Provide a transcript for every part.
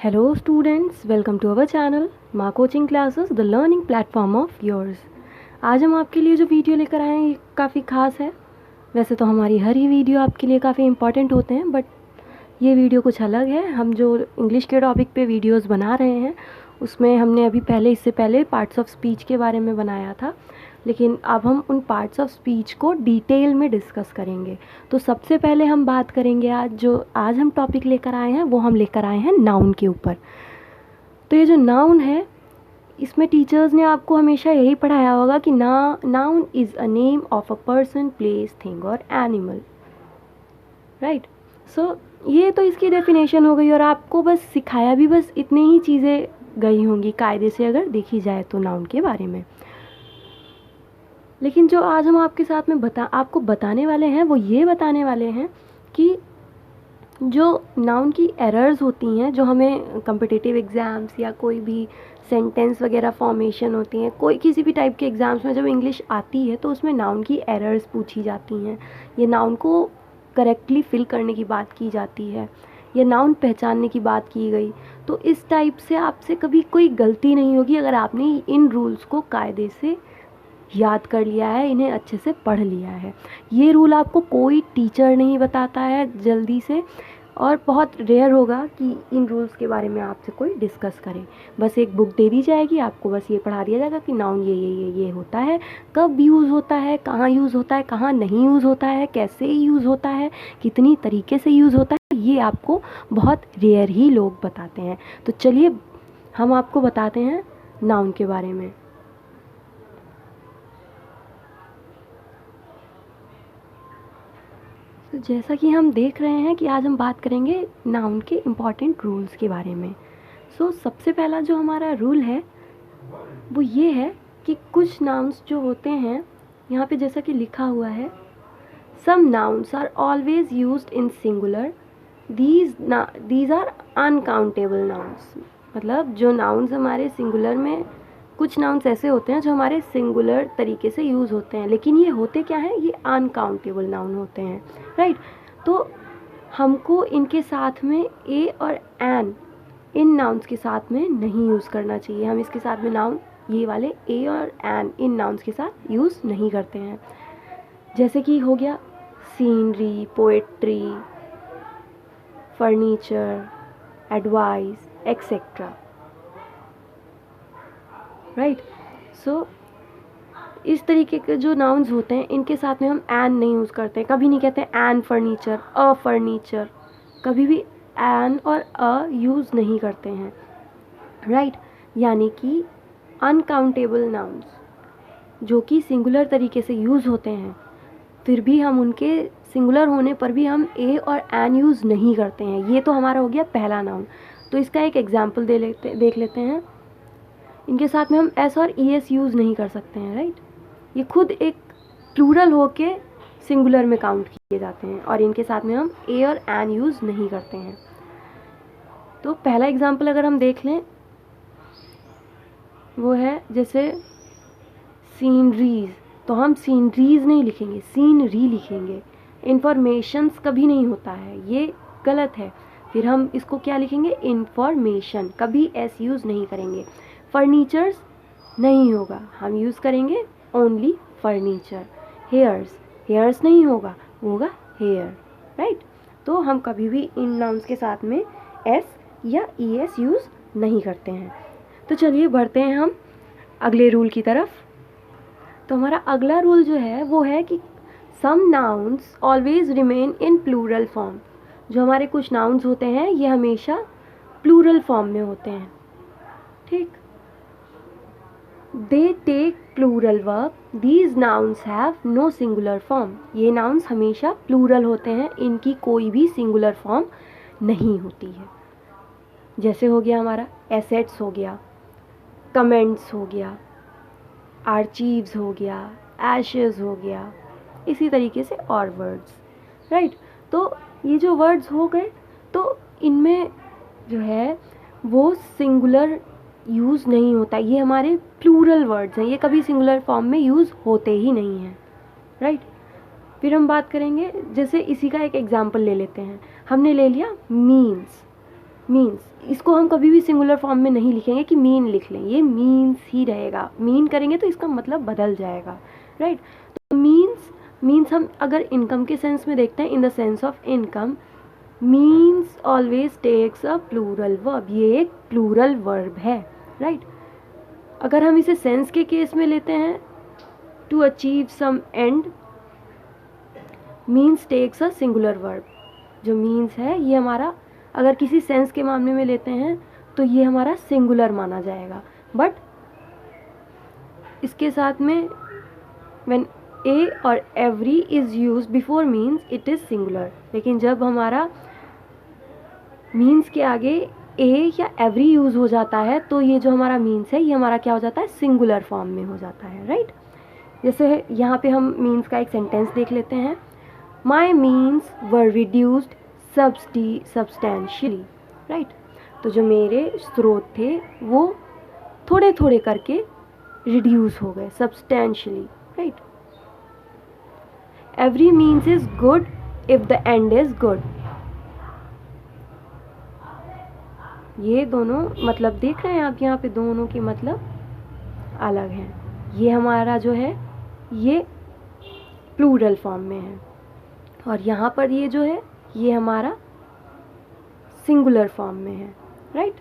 Hello students, welcome to our channel माँ coaching classes the learning platform of yours. आज हम आपके लिए जो वीडियो लेकर आए हैं ये काफ़ी ख़ास है। वैसे तो हमारी हर ही वीडियो आपके लिए काफ़ी इंपॉर्टेंट होते हैं, बट ये वीडियो कुछ अलग है। हम जो इंग्लिश के टॉपिक पे वीडियोस बना रहे हैं उसमें हमने इससे पहले पार्ट्स ऑफ स्पीच के बारे में बनाया था, लेकिन अब हम उन पार्ट्स ऑफ स्पीच को डिटेल में डिस्कस करेंगे। तो सबसे पहले हम बात करेंगे आज हम टॉपिक लेकर आए हैं वो हम लेकर आए हैं नाउन के ऊपर। तो ये जो नाउन है इसमें टीचर्स ने आपको हमेशा यही पढ़ाया होगा कि noun is a name of a person, place, thing और एनिमल, राइट। सो ये तो इसकी डेफिनेशन हो गई और आपको बस सिखाया भी बस इतनी ही चीज़ें गई होंगी कायदे से अगर देखी जाए तो नाउन के बारे में। लेकिन जो आज हम आपके साथ में आपको बताने वाले हैं वो ये बताने वाले हैं कि जो नाउन की एरर्स होती हैं, जो हमें कॉम्पिटिटिव एग्ज़ाम्स या कोई भी सेंटेंस वगैरह फॉर्मेशन होती हैं, कोई किसी भी टाइप के एग्ज़ाम्स में जब इंग्लिश आती है तो उसमें नाउन की एरर्स पूछी जाती हैं। ये नाउन को करेक्टली फिल करने की बात की जाती है, ये नाउन पहचानने की बात की गई। तो इस टाइप से आपसे कभी कोई गलती नहीं होगी अगर आपने इन रूल्स को कायदे से याद कर लिया है, इन्हें अच्छे से पढ़ लिया है। ये रूल आपको कोई टीचर नहीं बताता है जल्दी से, और बहुत रेयर होगा कि इन रूल्स के बारे में आपसे कोई डिस्कस करे। बस एक बुक दे दी जाएगी, आपको बस ये पढ़ा दिया जाएगा कि नाउन ये होता है, कब यूज़ होता है, कहाँ यूज़ होता है, कहाँ नहीं यूज़ होता है, कैसे यूज़ होता है, कितनी तरीके से यूज़ होता है, ये आपको बहुत रेयर ही लोग बताते हैं। तो चलिए हम आपको बताते हैं नाउन के बारे में। तो जैसा कि हम देख रहे हैं कि आज हम बात करेंगे नाउन के इम्पॉर्टेंट रूल्स के बारे में। सबसे पहला जो हमारा रूल है वो ये है कि कुछ नाउन्स जो होते हैं, यहाँ पे जैसा कि लिखा हुआ है, some nouns are always used in singular, these are uncountable nouns. मतलब जो नाउन्स हमारे सिंगुलर में, कुछ नाउन्स ऐसे होते हैं जो हमारे सिंगुलर तरीके से यूज़ होते हैं, लेकिन ये होते क्या हैं, ये अनकाउंटेबल नाउन होते हैं, राइट। तो हमको इनके साथ में ए और एन, इन नाउन्स के साथ में नहीं यूज़ करना चाहिए। हम इसके साथ में नाउन ये वाले ए और एन इन नाउन्स के साथ यूज़ नहीं करते हैं। जैसे कि हो गया scenery, poetry, furniture, advice, etcetera, right. So इस तरीके के जो नाउन्स होते हैं इनके साथ में हम एन नहीं यूज़ करते हैं। कभी नहीं कहते एन फर्नीचर, अ फर्नीचर, कभी भी एन और अ यूज़ नहीं करते हैं, राइट। यानी कि अनकाउंटेबल नाउन्स जो कि सिंगुलर तरीके से यूज़ होते हैं, फिर भी हम उनके सिंगुलर होने पर भी हम ए और एन यूज़ नहीं करते हैं। ये तो हमारा हो गया पहला नाउन। तो इसका एक एग्जाम्पल देख लेते हैं। इनके साथ में हम एस और ई एस यूज़ नहीं कर सकते हैं, राइट। ये खुद एक प्लूरल होके सिंगुलर में काउंट किए जाते हैं और इनके साथ में हम ए और एन यूज़ नहीं करते हैं। तो पहला एग्जाम्पल अगर हम देख लें वो है जैसे सीनरीज, तो हम सीनरीज नहीं लिखेंगे, सीनरी लिखेंगे। इंफॉर्मेशंस कभी नहीं होता है, ये गलत है। फिर हम इसको क्या लिखेंगे, इंफॉर्मेशन, कभी एस यूज़ नहीं करेंगे। फर्नीचर्स नहीं होगा, हम यूज़ करेंगे ओनली फर्नीचर। हेयर्स नहीं होगा, होगा हेयर, राइट। तो हम कभी भी इन नाउन्स के साथ में एस या ई एस यूज़ नहीं करते हैं। तो चलिए बढ़ते हैं हम अगले रूल की तरफ। तो हमारा अगला रूल जो है वो है कि some nouns always remain in plural form. जो हमारे कुछ नाउन्स होते हैं ये हमेशा प्लूरल फॉर्म में होते हैं, ठीक। They take plural verb, these nouns have no singular form. ये नाउन्स हमेशा प्लूरल होते हैं, इनकी कोई भी सिंगुलर फॉर्म नहीं होती है। जैसे हो गया हमारा एसेट्स हो गया, कमेंट्स हो गया, आर्चीव्स हो गया, एशेस हो गया, इसी तरीके से और वर्ड्स, राइट। तो ये जो वर्ड्स हो गए तो इनमें जो है वो सिंगुलर यूज़ नहीं होता, ये हमारे प्लूरल वर्ड्स हैं, ये कभी सिंगुलर फॉर्म में यूज़ होते ही नहीं हैं, राइट। फिर हम बात करेंगे, जैसे इसी का एक एग्जाम्पल ले लेते हैं। हमने ले लिया मीन्स, मीन्स, इसको हम कभी भी सिंगुलर फॉर्म में नहीं लिखेंगे कि मीन लिख लें, ये मीन्स ही रहेगा। मीन करेंगे तो इसका मतलब बदल जाएगा, राइट। तो मीन्स हम अगर इनकम के सेंस में देखते हैं, in the sense of income, means always takes a plural verb, ये एक प्लूरल वर्ब है, राइट। अगर हम इसे सेंस के केस में लेते हैं, to achieve some end, means takes a singular verb. जो मीन्स है ये हमारा, अगर किसी सेंस के मामले में लेते हैं तो ये हमारा सिंगुलर माना जाएगा, बट इसके साथ में व्हेन ए और every is use before means it is singular. लेकिन जब हमारा मीन्स के आगे ए या एवरी यूज़ हो जाता है तो ये जो हमारा मीन्स है ये हमारा क्या हो जाता है, सिंगुलर फॉर्म में हो जाता है, राइट। जैसे यहाँ पे हम मीन्स का एक सेंटेंस देख लेते हैं, माई मीन्स वर रिड्यूस्ड सब्सटेंशियली, राइट। तो जो मेरे स्रोत थे वो थोड़े थोड़े करके रिड्यूस हो गए, substantially, right. Every means is good if the end is good. ये दोनों मतलब देख रहे हैं आप, यहाँ पे दोनों के मतलब अलग हैं। ये हमारा जो है ये प्लूरल फॉर्म में है, और यहाँ पर ये जो है ये हमारा सिंगुलर फॉर्म में है, राइट।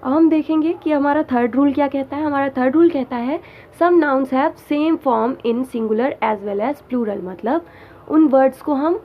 अब हम देखेंगे कि हमारा थर्ड रूल क्या कहता है। हमारा थर्ड रूल कहता है some nouns have same form in singular as well as plural. मतलब उन वर्ड्स को हम,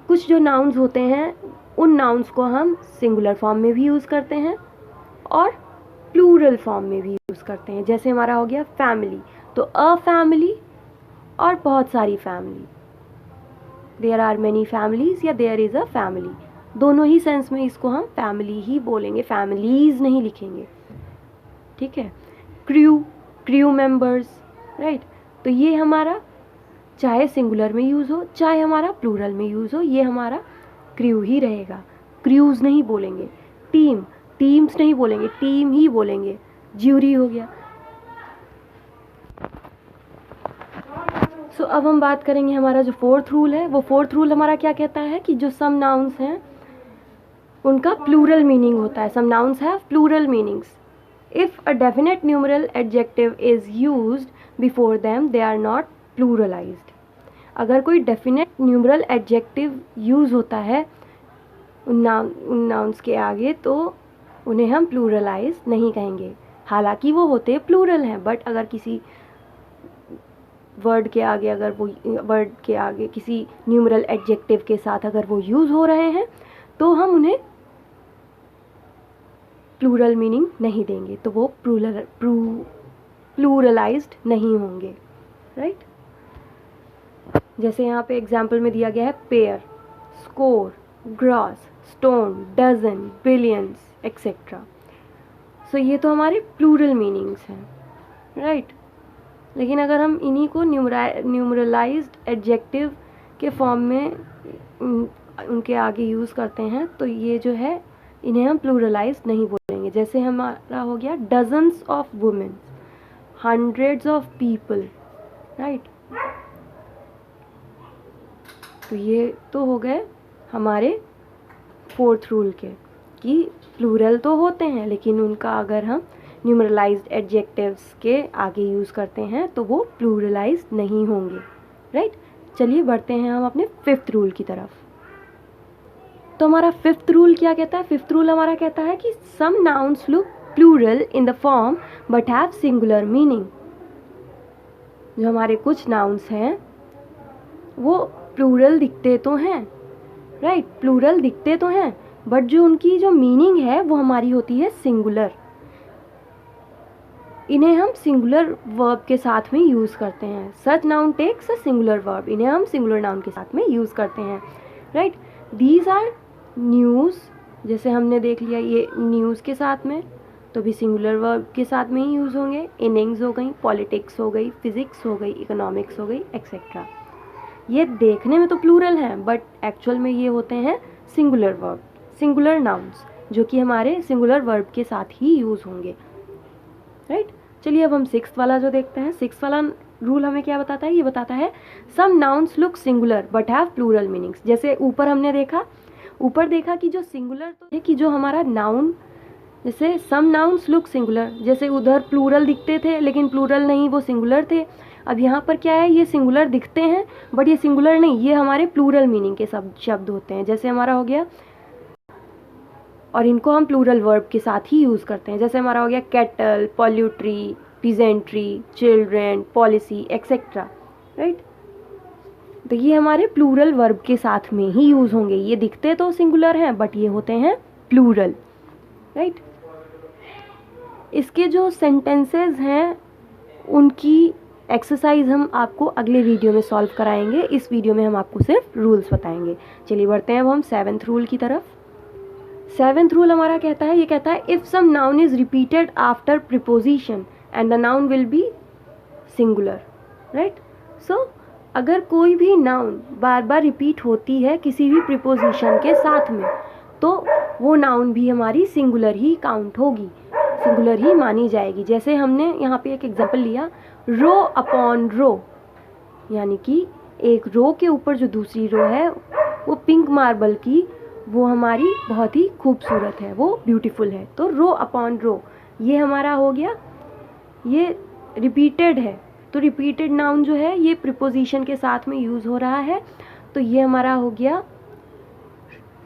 कुछ जो नाउन्स होते हैं उन नाउन्स को हम सिंगुलर फॉर्म में भी यूज़ करते हैं और प्लूरल फॉर्म में भी यूज़ करते हैं। जैसे हमारा हो गया फैमिली, तो अ फैमिली और बहुत सारी family, there are many families या देयर इज़ अ फैमिली, दोनों ही सेंस में इसको हम फैमिली ही बोलेंगे, फैमिलीज नहीं लिखेंगे, ठीक है। Crew members, right. तो ये हमारा चाहे सिंगुलर में यूज़ हो चाहे हमारा प्लूरल में यूज़ हो, ये हमारा क्रू ही रहेगा, क्रूज नहीं बोलेंगे। टीम्स नहीं बोलेंगे, टीम ही बोलेंगे। ज्यूरी हो गया। सो अब हम बात करेंगे हमारा जो फोर्थ रूल है, वो फोर्थ रूल हमारा क्या कहता है कि जो सम नाउन्स हैं उनका प्लूरल मीनिंग होता है। Some nouns have plural meanings. If a definite numeral adjective is used before them they are not pluralized. अगर कोई डेफिनेट न्यूमरल एडजेक्टिव यूज़ होता है उन नाउन्स के आगे तो उन्हें हम प्लूरलाइज नहीं कहेंगे, हालांकि वो होते प्लूरल हैं, बट अगर किसी वर्ड के आगे, अगर वो वर्ड के आगे किसी न्यूमरल एडजेक्टिव के साथ अगर वो यूज़ हो रहे हैं तो हम उन्हें प्लूरल मीनिंग नहीं देंगे, तो वो प्लूरलाइज्ड नहीं होंगे, राइट। जैसे यहाँ पे एग्जाम्पल में दिया गया है pair, score, gross, stone, dozen, billions etcetera. So ये तो हमारे प्लूरल मीनिंग्स हैं, राइट। लेकिन अगर हम इन्हीं को न्यूमरलाइज्ड एडजेक्टिव के फॉर्म में उनके आगे यूज़ करते हैं तो ये जो है इन्हें हम प्लूरलाइज्ड नहीं बोलेंगे। जैसे हमारा हो गया dozens of women, hundreds of people, right. तो ये तो हो गए हमारे फोर्थ रूल के कि प्लूरल तो होते हैं लेकिन उनका अगर हम न्यूमरलाइज्ड एडजेक्टिव्स के आगे यूज़ करते हैं तो वो प्लूरलाइज्ड नहीं होंगे, राइट। चलिए बढ़ते हैं हम अपने फिफ्थ रूल की तरफ। तो हमारा फिफ्थ रूल क्या कहता है? फिफ्थ रूल हमारा कहता है कि some nouns look plural in the form but have singular meaning. जो हमारे कुछ नाउन्स हैं वो प्लूरल दिखते तो हैं, राइट, प्लूरल दिखते तो हैं, बट जो उनकी जो मीनिंग है वो हमारी होती है सिंगुलर। इन्हें हम सिंगुलर वर्ब के साथ में यूज़ करते हैं। Such noun takes a singular verb, इन्हें हम सिंगुलर नाउन के साथ में यूज़ करते हैं, राइट। दीज आर न्यूज़, जैसे हमने देख लिया ये न्यूज़ के साथ में तो भी सिंगुलर वर्ब के साथ में ही यूज़ होंगे। इनिंग्स हो गई, पॉलिटिक्स हो गई, फिजिक्स हो गई, इकोनॉमिक्स हो गई, एक्सेट्रा। ये देखने में तो प्लूरल हैं बट एक्चुअल में ये होते हैं सिंगुलर वर्ब, सिंगुलर नाउन्स, जो कि हमारे सिंगुलर वर्ब के साथ ही यूज़ होंगे, राइट। चलिए अब हम सिक्स्थ वाला जो देखते हैं। सिक्स्थ वाला रूल हमें क्या बताता है? ये बताता है some nouns look singular but have plural meanings. जैसे ऊपर हमने देखा ऊपर देखा कि जो सिंगुलर तो है कि जो हमारा नाउन, जैसे सम नाउन्स लुक सिंगुलर, जैसे उधर प्लूरल दिखते थे लेकिन प्लूरल नहीं, वो सिंगुलर थे। अब यहाँ पर क्या है, ये सिंगुलर दिखते हैं बट ये सिंगुलर नहीं, ये हमारे प्लूरल मीनिंग के सब शब्द होते हैं। जैसे हमारा हो गया, और इनको हम प्लूरल वर्ब के साथ ही यूज़ करते हैं। जैसे हमारा हो गया cattle, poultry, peasantry, children, policy, etcetera, right. तो ये हमारे प्लूरल वर्ब के साथ में ही यूज़ होंगे। ये दिखते तो सिंगुलर हैं बट ये होते हैं प्लूरल, राइट। इसके जो सेंटेंसेस हैं उनकी एक्सरसाइज हम आपको अगले वीडियो में सॉल्व कराएंगे। इस वीडियो में हम आपको सिर्फ रूल्स बताएंगे। चलिए बढ़ते हैं अब हम 7th रूल की तरफ। 7th रूल हमारा कहता है, ये कहता है if some noun is repeated after preposition and the noun will be singular, right. So अगर कोई भी नाउन बार बार रिपीट होती है किसी भी प्रिपोजिशन के साथ में, तो वो नाउन भी हमारी सिंगुलर ही काउंट होगी, सिंगुलर ही मानी जाएगी। जैसे हमने यहाँ पे एक एग्जांपल लिया, रो अपॉन रो, यानी कि एक रो के ऊपर जो दूसरी रो है वो पिंक मार्बल की, वो हमारी बहुत ही खूबसूरत है, वो ब्यूटीफुल है। तो रो अपॉन रो ये हमारा हो गया, ये रिपीटेड है। तो रिपीटेड नाउन जो है ये प्रिपोजिशन के साथ में यूज़ हो रहा है। तो ये हमारा हो गया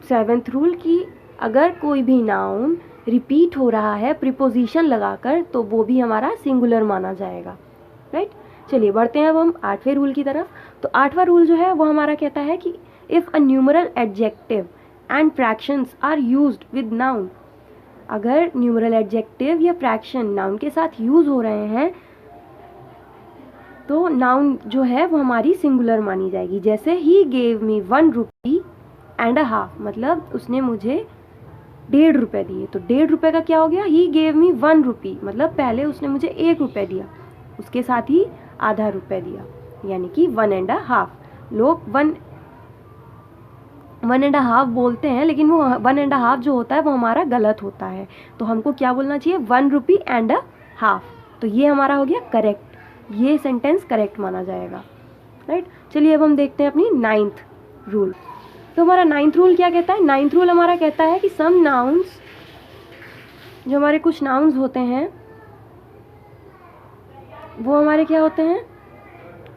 7th रूल की अगर कोई भी नाउन रिपीट हो रहा है प्रिपोजिशन लगाकर तो वो भी हमारा सिंगुलर माना जाएगा, राइट। चलिए बढ़ते हैं अब हम 8वें रूल की तरफ। तो 8वां रूल जो है वो हमारा कहता है कि if a numeral adjective and fractions are used with noun, अगर न्यूमरल एडजेक्टिव या फ्रैक्शन नाउन के साथ यूज़ हो रहे हैं तो नाउन जो है वो हमारी सिंगुलर मानी जाएगी। जैसे he gave me 1 rupee and a half, मतलब उसने मुझे 1.5 रुपये दिए। तो 1.5 रुपये का क्या हो गया, ही गेव मी 1 रुपी, मतलब पहले उसने मुझे 1 रुपये दिया, उसके साथ ही आधा रुपये दिया, यानी कि 1 एंड अ हाफ। लोग 1 एंड अ हाफ बोलते हैं लेकिन वो 1 एंड अ हाफ जो होता है वो हमारा गलत होता है। तो हमको क्या बोलना चाहिए, 1 रुपी एंड अ हाफ। तो ये हमारा हो गया करेक्ट, ये सेंटेंस करेक्ट माना जाएगा, राइट। चलिए अब हम देखते हैं अपनी 9th रूल। तो हमारा 9th रूल क्या कहता है, 9th रूल हमारा कहता है कि सम नाउन्स, जो हमारे कुछ नाउन्स होते हैं वो हमारे क्या होते हैं,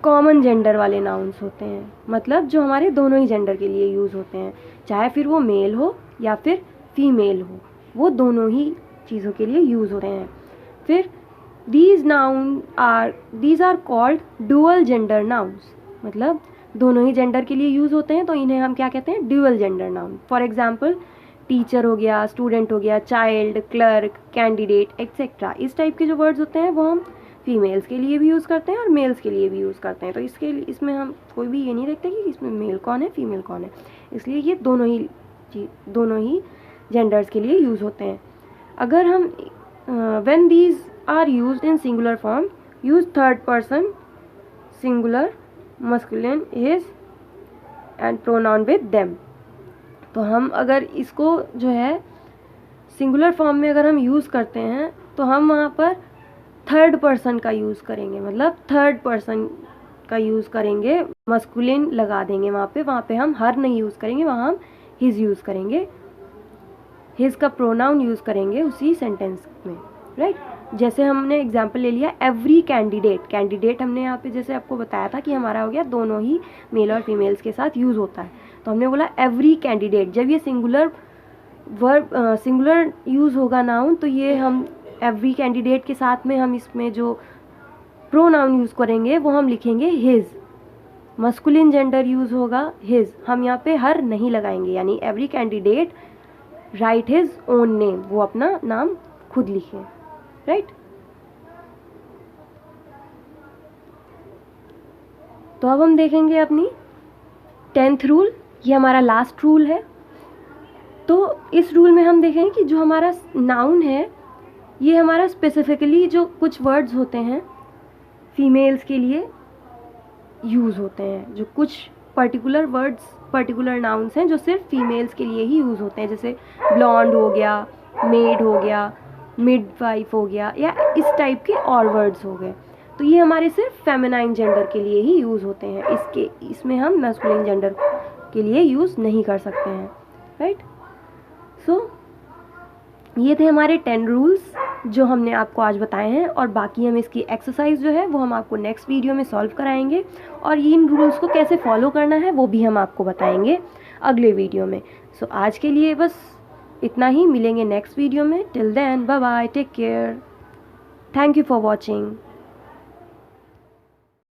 कॉमन जेंडर वाले नाउन्स होते हैं, मतलब जो हमारे दोनों ही जेंडर के लिए यूज़ होते हैं, चाहे फिर वो मेल हो या फिर फीमेल हो, वो दोनों ही चीज़ों के लिए यूज़ होते हैं। फिर these are called dual gender nouns, मतलब दोनों ही जेंडर के लिए यूज़ होते हैं, तो इन्हें हम क्या कहते हैं, dual gender noun. For example teacher हो गया, स्टूडेंट हो गया, चाइल्ड, क्लर्क, कैंडिडेट, एक्सेट्रा। इस टाइप के जो वर्ड्स होते हैं वो हम फीमेल्स के लिए भी यूज़ करते हैं और मेल्स के लिए भी यूज़ करते हैं। तो इसमें हम कोई भी ये नहीं देखते कि इसमें मेल कौन है फीमेल कौन है, इसलिए ये दोनों ही जेंडर्स के लिए यूज़ होते हैं। अगर हम when these are used in singular form, use 3rd person singular masculine his and pronoun with them। तो हम अगर इसको जो है सिंगुलर फॉर्म में अगर हम यूज़ करते हैं तो हम वहाँ पर 3rd person का यूज़ करेंगे, मतलब 3rd person का यूज़ करेंगे, मस्कुलिन लगा देंगे वहाँ पे हम हर नहीं यूज़ करेंगे, वहाँ हम हिज यूज़ करेंगे, हिज का प्रोनाउन यूज़ करेंगे उसी सेंटेंस में, राइट। जैसे हमने एग्जाम्पल ले लिया एवरी कैंडिडेट हमने यहाँ पे जैसे आपको बताया था कि हमारा हो गया दोनों ही मेल और फीमेल्स के साथ यूज़ होता है, तो हमने बोला एवरी कैंडिडेट। जब ये सिंगुलर यूज़ होगा नाउन, तो ये हम एवरी कैंडिडेट के साथ में हम इसमें जो प्रोनाउन यूज़ करेंगे वो हम लिखेंगे हिज, मस्कुलिन जेंडर यूज़ होगा हिज, हम यहाँ पे हर नहीं लगाएंगे, यानी every candidate right his own name, वो अपना नाम खुद लिखें, राइट। तो अब हम देखेंगे अपनी 10th रूल, ये हमारा लास्ट रूल है। तो इस रूल में हम देखेंगे कि जो हमारा नाउन है ये हमारा स्पेसिफिकली जो कुछ वर्ड्स होते हैं फीमेल्स के लिए यूज़ होते हैं, जो कुछ पर्टिकुलर वर्ड्स पर्टिकुलर नाउन्स हैं जो सिर्फ फीमेल्स के लिए ही यूज़ होते हैं, जैसे ब्लॉन्ड हो गया, मेड हो गया, मिडवाइफ हो गया, या इस टाइप के और वर्ड्स हो गए। तो ये हमारे सिर्फ फेमिनाइन जेंडर के लिए ही यूज़ होते हैं, इसमें हम मैस्कुलिन जेंडर के लिए यूज़ नहीं कर सकते हैं, राइट। सो ये थे हमारे 10 रूल्स जो हमने आपको आज बताए हैं, और बाकी हम इसकी एक्सरसाइज जो है वो हम आपको नेक्स्ट वीडियो में सॉल्व कराएंगे, और इन रूल्स को कैसे फॉलो करना है वो भी हम आपको बताएंगे अगले वीडियो में। सो आज के लिए बस इतना ही, मिलेंगे नेक्स्ट वीडियो में। Till then bye bye, take care, thank you for watching.